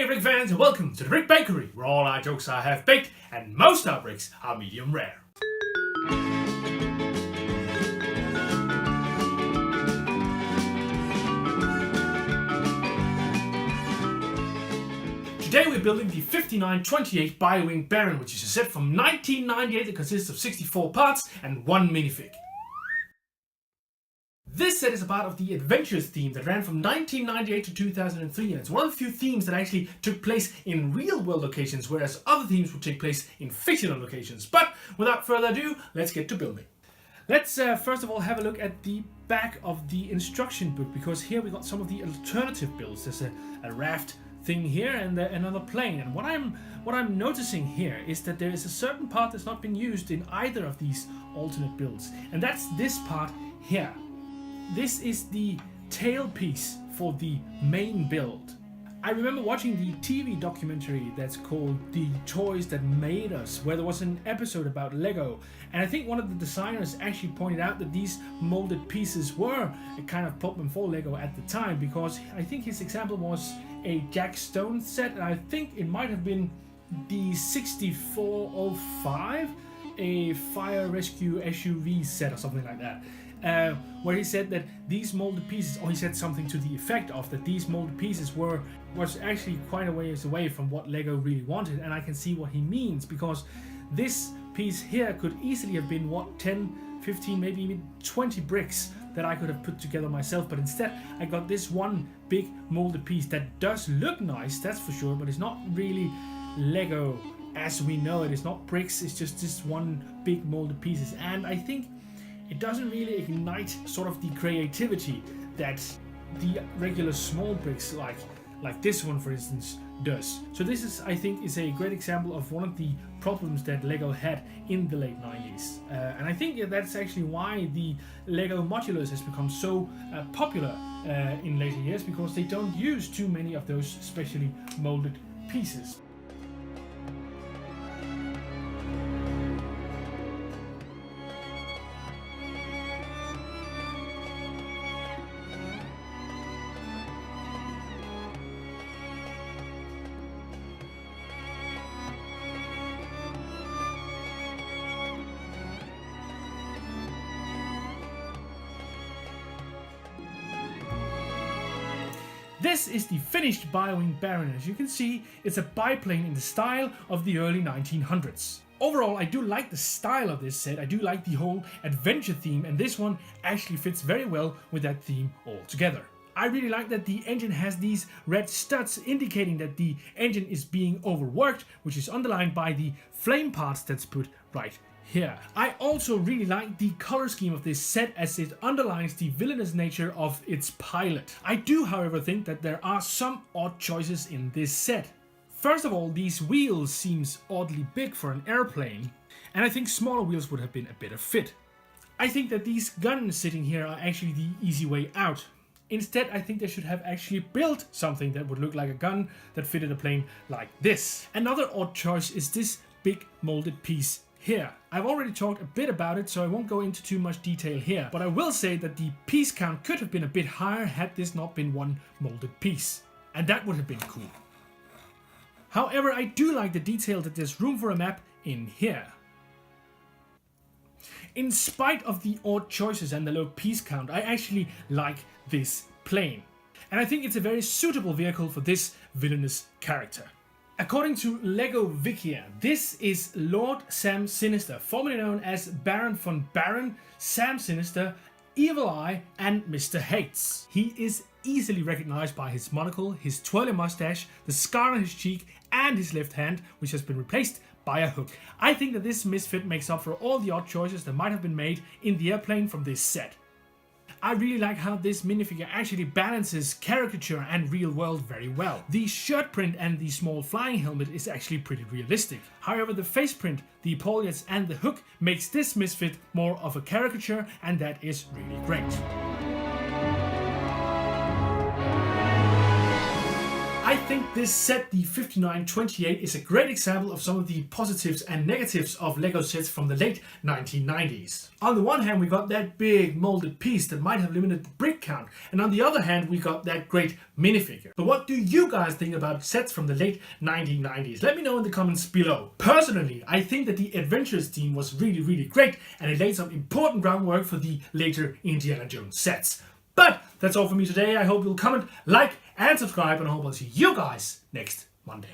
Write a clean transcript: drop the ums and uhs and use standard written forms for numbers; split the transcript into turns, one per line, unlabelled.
Hey brick fans, and welcome to the Brick Bakery, where all our jokes are half baked and most our bricks are medium rare. Today we're building the 5928 Bi-Wing Baron, which is a set from 1998 that consists of 64 parts and one minifig. This set is a part of the Adventures theme that ran from 1998 to 2003, and it's one of the few themes that actually took place in real-world locations, whereas other themes would take place in fictional locations. But without further ado, let's get to building. Let's first of all have a look at the back of the instruction book, because here we got some of the alternative builds. There's a raft thing here and another plane, and what I'm noticing here is that there is a certain part that's not been used in either of these alternate builds, and that's this part here. This is the tailpiece for the main build. I remember watching the TV documentary that's called The Toys That Made Us, where there was an episode about Lego, and I think one of the designers actually pointed out that these molded pieces were a kind of problem for Lego at the time, because I think his example was a Jack Stone set, and I think it might have been the 6405, a fire rescue SUV set or something like that. Where he said that these molded pieces, or he said something to the effect of that these molded pieces was actually quite a ways away from what Lego really wanted, and I can see what he means, because this piece here could easily have been 10, 15, maybe even 20 bricks that I could have put together myself, but instead I got this one big molded piece that does look nice, that's for sure, but it's not really Lego as we know it. It's not bricks, it's just this one big molded pieces, and I think it doesn't really ignite sort of the creativity that the regular small bricks like this one, for instance, does. So this is, I think, is a great example of one of the problems that Lego had in the late 90s. And I think that's actually why the Lego modulars has become so popular in later years, because they don't use too many of those specially molded pieces. This is the finished Bi-Wing Baron. As you can see, it's a biplane in the style of the early 1900s. Overall, I do like the style of this set. I do like the whole adventure theme, and this one actually fits very well with that theme altogether. I really like that the engine has these red studs indicating that the engine is being overworked, which is underlined by the flame parts that's put right here. I also really like the color scheme of this set, as it underlines the villainous nature of its pilot. I do, however, think that there are some odd choices in this set. First of all, these wheels seems oddly big for an airplane, and I think smaller wheels would have been a better fit. I think that these guns sitting here are actually the easy way out. Instead, I think they should have actually built something that would look like a gun that fitted a plane like this. Another odd choice is this big molded piece here. I've already talked a bit about it, so I won't go into too much detail here, but I will say that the piece count could have been a bit higher had this not been one molded piece, and that would have been cool. However, I do like the detail that there's room for a map in here. In spite of the odd choices and the low piece count, I actually like this plane, and I think it's a very suitable vehicle for this villainous character. According to Lego Wikia, this is Lord Sam Sinister, formerly known as Baron von Baron, Sam Sinister, Evil Eye, and Mr. Hates. He is easily recognized by his monocle, his twirly mustache, the scar on his cheek, and his left hand, which has been replaced by a hook. I think that this misfit makes up for all the odd choices that might have been made in the airplane from this set. I really like how this minifigure actually balances caricature and real world very well. The shirt print and the small flying helmet is actually pretty realistic. However, the face print, the epaulettes and the hook makes this misfit more of a caricature, and that is really great. I I think this set, the 5928, is a great example of some of the positives and negatives of LEGO sets from the late 1990s. On the one hand, we got that big molded piece that might have limited the brick count, and on the other hand, we got that great minifigure. But what do you guys think about sets from the late 1990s? Let me know in the comments below. Personally, I think that the Adventures theme was really great, and it laid some important groundwork for the later Indiana Jones sets. But that's all for me today. I hope you'll comment, like, and subscribe, and I hope I'll see you guys next Monday.